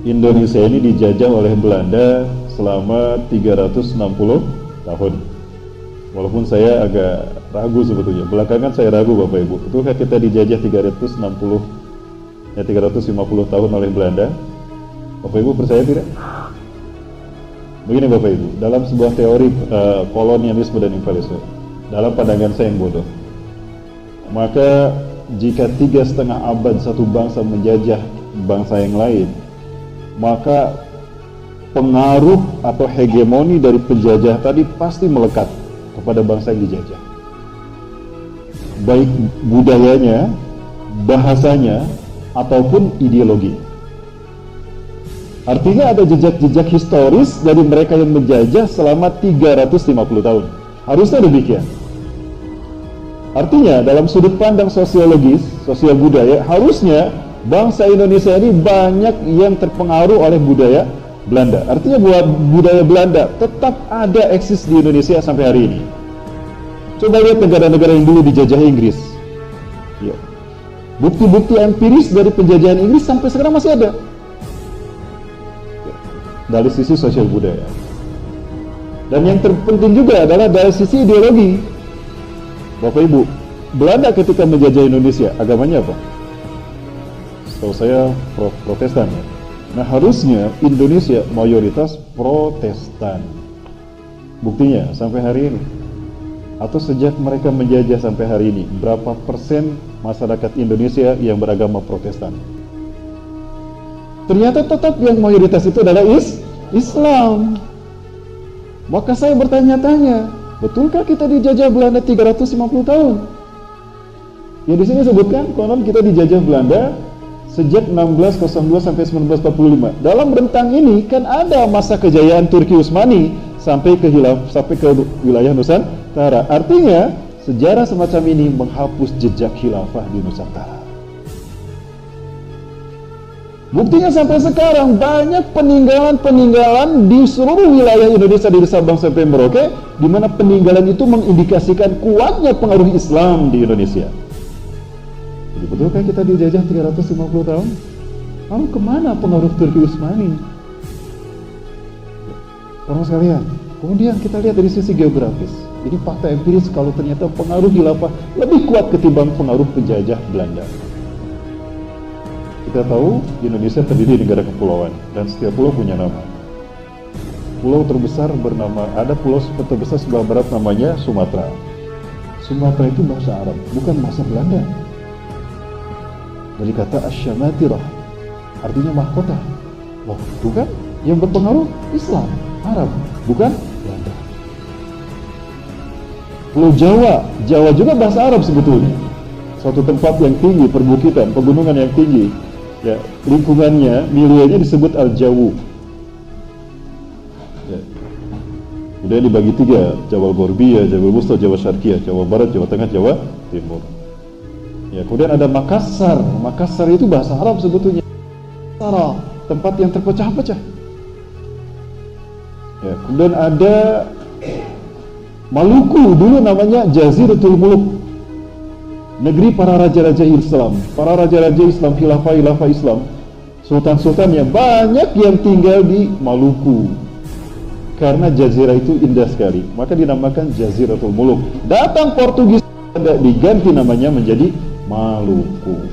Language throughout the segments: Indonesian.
Indonesia ini dijajah oleh Belanda selama 360 tahun. Walaupun saya agak ragu sebetulnya. Belakangan saya ragu Bapak Ibu. Betulkah kita dijajah 350 tahun oleh Belanda? Bapak Ibu percaya tidak? Begini Bapak Ibu, dalam sebuah teori kolonialisme dan imperialisme, dalam pandangan saya yang bodoh, maka jika 3,5 abad satu bangsa menjajah bangsa yang lain, maka pengaruh atau hegemoni dari penjajah tadi pasti melekat kepada bangsa yang dijajah, baik budayanya, bahasanya, ataupun ideologi. Artinya ada jejak-jejak historis dari mereka yang menjajah selama 350 tahun. Harusnya demikian. Artinya dalam sudut pandang sosiologis, sosial budaya, harusnya bangsa Indonesia ini banyak yang terpengaruh oleh budaya Belanda. Artinya buat budaya Belanda tetap ada eksis di Indonesia sampai hari ini. Coba lihat negara-negara yang dulu dijajah Inggris. Ya. Bukti-bukti empiris dari penjajahan Inggris sampai sekarang masih ada. Dari sisi sosial budaya. Dan yang terpenting juga adalah dari sisi ideologi. Bapak Ibu, Belanda ketika menjajah Indonesia, agamanya apa? Setahu saya Protestan. Nah harusnya Indonesia mayoritas Protestan. Buktinya sampai hari ini, atau sejak mereka menjajah sampai hari ini, berapa persen masyarakat Indonesia yang beragama Protestan? Ternyata tetap yang mayoritas itu adalah Islam. Maka saya bertanya-tanya, betulkah kita dijajah Belanda 350 tahun? Ya di sini sebutkan konon kita dijajah Belanda sejak 1602 sampai 1945. Dalam rentang ini kan ada masa kejayaan Turki Utsmani sampai ke wilayah Nusantara. Artinya sejarah semacam ini menghapus jejak khilafah di Nusantara. Buktinya sampai sekarang banyak peninggalan-peninggalan di seluruh wilayah Indonesia dari Sabang sampai Merauke, di mana peninggalan itu mengindikasikan kuatnya pengaruh Islam di Indonesia. Jadi betulkah kita dijajah 350 tahun? Lalu kemana pengaruh Turki Utsmani? Orang sekalian, kemudian kita lihat dari sisi geografis. Ini fakta empiris kalau ternyata pengaruh khilafah lebih kuat ketimbang pengaruh penjajah Belanda. Kita tahu Indonesia terdiri negara kepulauan dan setiap pulau punya nama. Pulau terbesar ada pulau terbesar sebelah barat namanya Sumatera. Sumatera itu bahasa Arab, bukan bahasa Belanda. Dari kata Asy-Syamatirah, artinya mahkota. Loh, bukan? Yang berpengaruh Islam, Arab, bukan Belanda. Pulau Jawa juga bahasa Arab sebetulnya. Suatu tempat yang tinggi, perbukitan, pegunungan yang tinggi. Ya, lingkungannya, milieunya disebut Al-Jawu. Ya. Kemudian dibagi 3, Jawa Gorbiyah, Jawa Wusta, Jawa Syarqiyah, Jawa Barat, Jawa Tengah, Jawa Timur. Ya, kemudian ada Makassar. Makassar itu bahasa Arab sebetulnya. Tempat yang terpecah-pecah. Ya, kemudian ada Maluku, dulu namanya Jaziratul Muluk. Negeri para raja-raja Islam, khilafah Islam, sultan-sultan yang banyak yang tinggal di Maluku. Karena jazirah itu indah sekali, maka dinamakan Jaziratul Muluk. Datang Portugis, diganti namanya menjadi Maluku.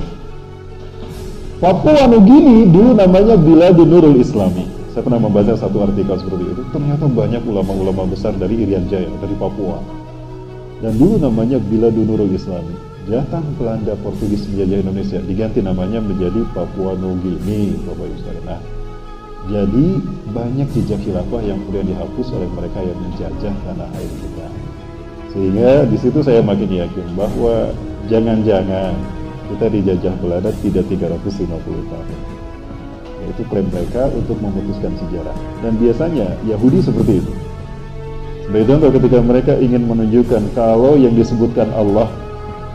Papua Nugini dulu namanya Biladun Nurul Islami. Saya pernah membaca satu artikel seperti itu. Ternyata banyak ulama-ulama besar dari Irian Jaya, dari Papua. Dan dulu namanya Biladun Nurul Islami. Datang Belanda Portugis menjajah Indonesia, diganti namanya menjadi Papua Nugini, Bapak Ibu sekalian. Nah, jadi banyak jejak khilafah yang kemudian dihapus oleh mereka yang menjajah tanah air kita. Sehingga di situ saya makin yakin bahwa jangan-jangan kita dijajah Belanda tidak 350 tahun. Yaitu klaim mereka untuk memutuskan sejarah. Dan biasanya Yahudi seperti itu. Sebagai contoh, ketika mereka ingin menunjukkan kalau yang disebutkan Allah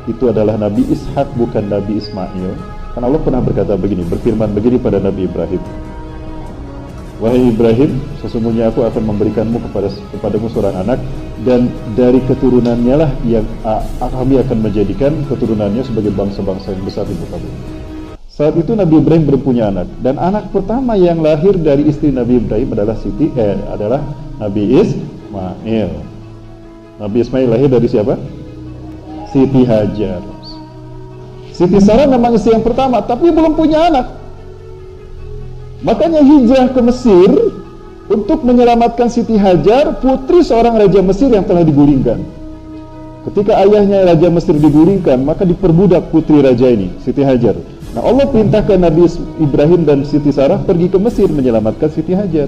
itu adalah Nabi Ishak bukan Nabi Ismail, kan Allah pernah berkata begini, berfirman begini pada Nabi Ibrahim, wahai Ibrahim, sesungguhnya aku akan memberikanmu kepadamu seorang anak, dan dari keturunannya lah yang kami akan menjadikan keturunannya sebagai bangsa-bangsa yang besar di muka bumi. Saat itu Nabi Ibrahim belum punya anak, dan anak pertama yang lahir dari istri Nabi Ibrahim adalah Nabi Ismail. Nabi Ismail lahir dari siapa? Siti Hajar. Siti Sarah memang istri yang pertama, tapi belum punya anak. Makanya hijrah ke Mesir untuk menyelamatkan Siti Hajar, putri seorang raja Mesir yang telah digulingkan. Ketika ayahnya raja Mesir digulingkan, maka diperbudak putri raja ini, Siti Hajar. Nah, Allah perintahkan Nabi Ibrahim dan Siti Sarah pergi ke Mesir menyelamatkan Siti Hajar.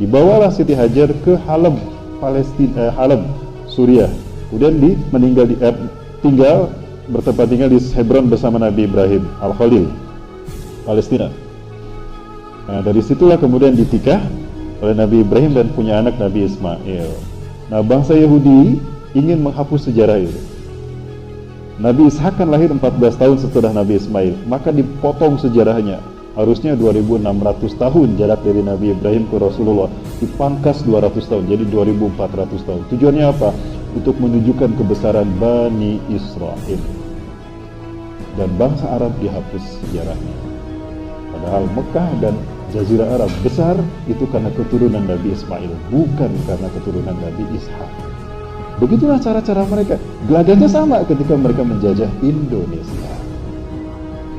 Dibawalah Siti Hajar ke Halab, Halab, Suriah. Kemudian bertempat tinggal di Hebron bersama Nabi Ibrahim Al-Khalil, Palestina. Nah, dari situlah kemudian ditikah oleh Nabi Ibrahim dan punya anak Nabi Ismail. Nah, bangsa Yahudi ingin menghapus sejarah itu. Nabi Ishak kan lahir 14 tahun setelah Nabi Ismail, maka dipotong sejarahnya. Harusnya 2600 tahun jarak dari Nabi Ibrahim ke Rasulullah, dipangkas 200 tahun, jadi 2400 tahun. Tujuannya apa? Untuk menunjukkan kebesaran Bani Israel. Dan bangsa Arab dihapus sejarahnya. Padahal Mekah dan Jazirah Arab besar itu karena keturunan Nabi Ismail, bukan karena keturunan Nabi Ishak. Begitulah cara-cara mereka. Gelagatnya sama ketika mereka menjajah Indonesia.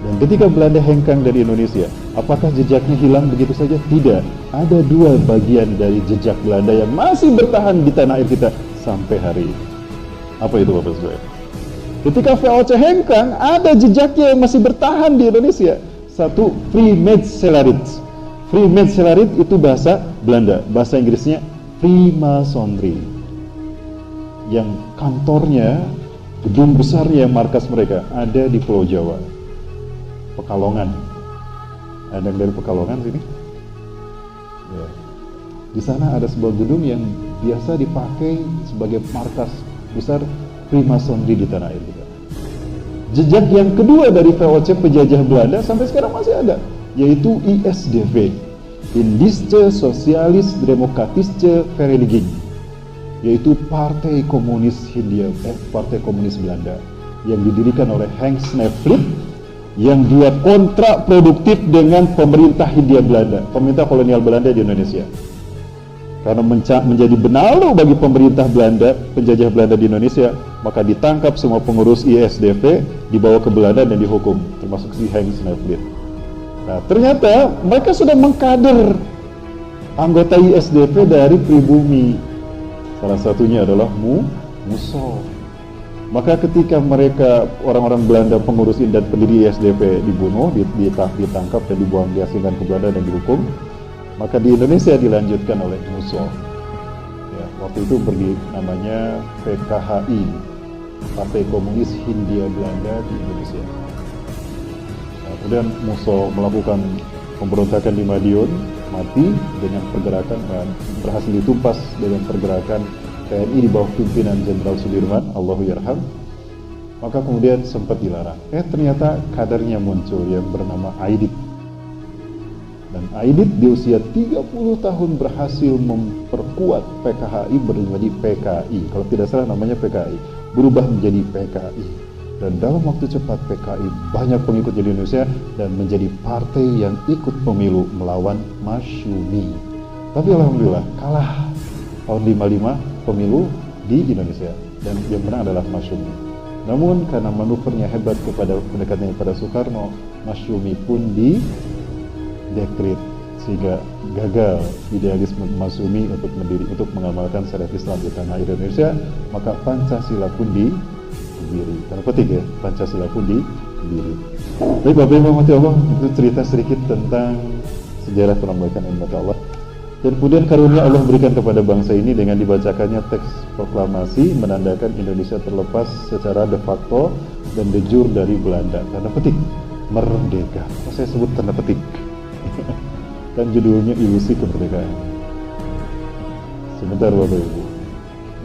Dan ketika Belanda hengkang dari Indonesia, apakah jejaknya hilang begitu saja? Tidak. Ada dua bagian dari jejak Belanda yang masih bertahan di tanah air kita sampai hari ini. Apa itu, Bapak Saudara? Ketika VOC hengkang, ada jejaknya yang masih bertahan di Indonesia. Satu, Freemasonry. Freemasonry itu bahasa Belanda, bahasa Inggrisnya Freemasonry. Yang kantornya, gedung besarnya, markas mereka ada di Pulau Jawa, Pekalongan. Ada yang dari Pekalongan sini? Ya. Di sana ada sebuah gedung yang biasa dipakai sebagai markas besar Freemasonry di tanah air kita. Jejak yang kedua dari VOC penjajah Belanda sampai sekarang masih ada, yaitu ISDV, Indische Socialis Demokratische Vereniging, yaitu Partai Komunis Hindia, Partai Komunis Belanda, yang didirikan oleh Henk Snevely, yang dia kontrak produktif dengan pemerintah Hindia Belanda, pemerintah kolonial Belanda di Indonesia. Karena menjadi benalu bagi pemerintah Belanda, penjajah Belanda di Indonesia, maka ditangkap semua pengurus ISDV, dibawa ke Belanda dan dihukum, termasuk si Henk Snevely. Nah, ternyata mereka sudah mengkader anggota ISDV dari pribumi. Salah satunya adalah Musso. Maka ketika mereka, orang-orang Belanda, pengurus dan pendiri ISDV dibunuh, ditangkap dan diasingkan ke Belanda dan dihukum, maka di Indonesia dilanjutkan oleh Musso. Ya, waktu itu namanya PKHI, Partai Komunis Hindia Belanda di Indonesia. Nah, kemudian Musso melakukan pemberontakan di Madiun, mati dengan pergerakan, berhasil ditumpas dengan pergerakan TNI di bawah pimpinan Jenderal Sudirman, Allahu Yarham. Maka kemudian sempat dilarang. Ternyata kadernya muncul yang bernama Aidit. Dan Aidit di usia 30 tahun berhasil memperkuat PKHI menjadi PKI. Kalau tidak salah namanya PKI, berubah menjadi PKI. Dan dalam waktu cepat PKI banyak pengikut di Indonesia dan menjadi partai yang ikut pemilu melawan Masyumi. Tapi alhamdulillah kalah tahun 55 pemilu di Indonesia dan yang menang adalah Masyumi. Namun karena manuvernya hebat kepada pendekatannya pada Soekarno, Masyumi pun dekret, sehingga gagal idealisme Masyumi untuk mengamalkan syariat Islam di tanah air Indonesia. Maka Pancasila pun dibiri. Tanda petik ya, Pancasila pun dibiri. Baik Bapak Ibu rahmati Allah, itu cerita sedikit tentang sejarah penambahkan nikmat Allah. Dan kemudian karunia Allah berikan kepada bangsa ini dengan dibacakannya teks proklamasi menandakan Indonesia terlepas secara de facto dan de jure dari Belanda. Tanda petik, merdeka. Saya sebut tanda petik. Kan judulnya Ilusi Kemerdekaan. Sebentar Bapak Ibu.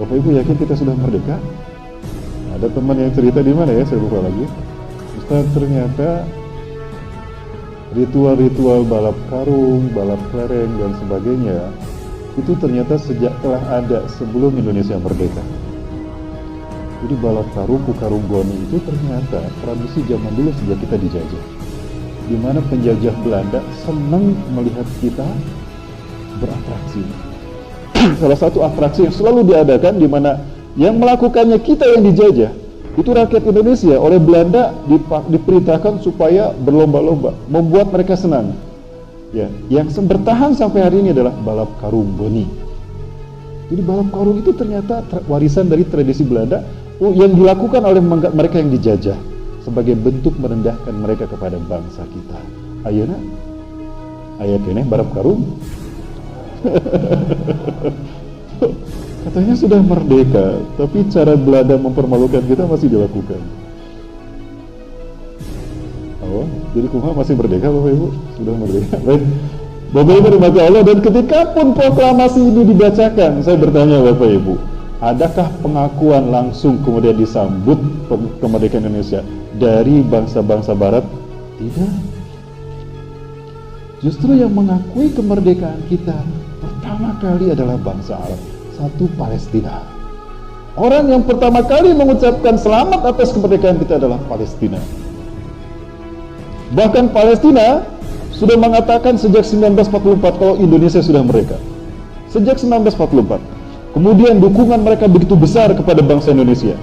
Bapak Ibu yakin kita sudah merdeka? Ada teman yang cerita di mana ya? Saya lupa lagi. Ustaz, ternyata ritual-ritual balap karung, balap kelereng dan sebagainya itu ternyata sejak telah ada sebelum Indonesia merdeka. Jadi balap karung, karung goni itu ternyata tradisi zaman dulu sejak kita dijajah. di mana penjajah Belanda senang melihat kita beratraksi. Salah satu atraksi yang selalu diadakan, di mana yang melakukannya kita yang dijajah, itu rakyat Indonesia oleh Belanda diperintahkan supaya berlomba-lomba, membuat mereka senang. Ya, yang bertahan sampai hari ini adalah balap karung Boni. Jadi balap karung itu ternyata warisan dari tradisi Belanda yang dilakukan oleh mereka yang dijajah sebagai bentuk merendahkan mereka kepada bangsa kita. Ayeuna aya keneh balap karung. Katanya sudah merdeka, tapi cara Belanda mempermalukan kita masih dilakukan. Oh, jadi kumaha masih merdeka Bapak Ibu? Sudah merdeka. Baik. Bapak Ibu dimati Allah, dan ketika pun proklamasi ini dibacakan, saya bertanya Bapak Ibu, adakah pengakuan langsung kemudian disambut kemerdekaan Indonesia dari bangsa-bangsa Barat? Tidak. Justru yang mengakui kemerdekaan kita pertama kali adalah bangsa Arab, satu Palestina. Orang yang pertama kali mengucapkan selamat atas kemerdekaan kita adalah Palestina. Bahkan Palestina sudah mengatakan sejak 1944 kalau Indonesia sudah merdeka. Sejak 1944. Kemudian dukungan mereka begitu besar kepada bangsa Indonesia.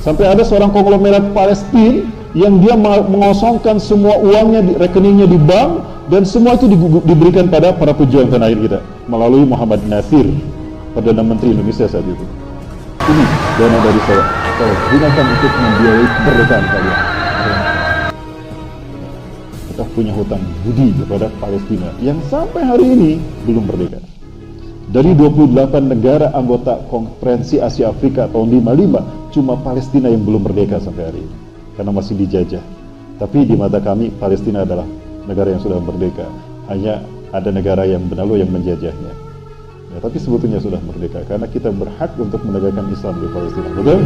Sampai ada seorang konglomerat Palestina yang dia mengosongkan semua uangnya, rekeningnya di bank, dan semua itu diberikan pada para pejuang tanah air kita melalui Muhammad Nasir, Perdana Menteri Indonesia saat itu. Ini dana dari saya gunakan untuk membiayai kemerdekaan kalian. Kita punya hutang budi kepada Palestina yang sampai hari ini belum merdeka. Dari 28 negara anggota Konferensi Asia Afrika tahun 55, cuma Palestina yang belum merdeka sampai hari ini karena masih dijajah. Tapi di mata kami Palestina adalah negara yang sudah merdeka. Hanya ada negara yang benalu yang menjajahnya. Ya, tapi sebetulnya sudah merdeka karena kita berhak untuk menegakkan Islam di Palestina. Betul?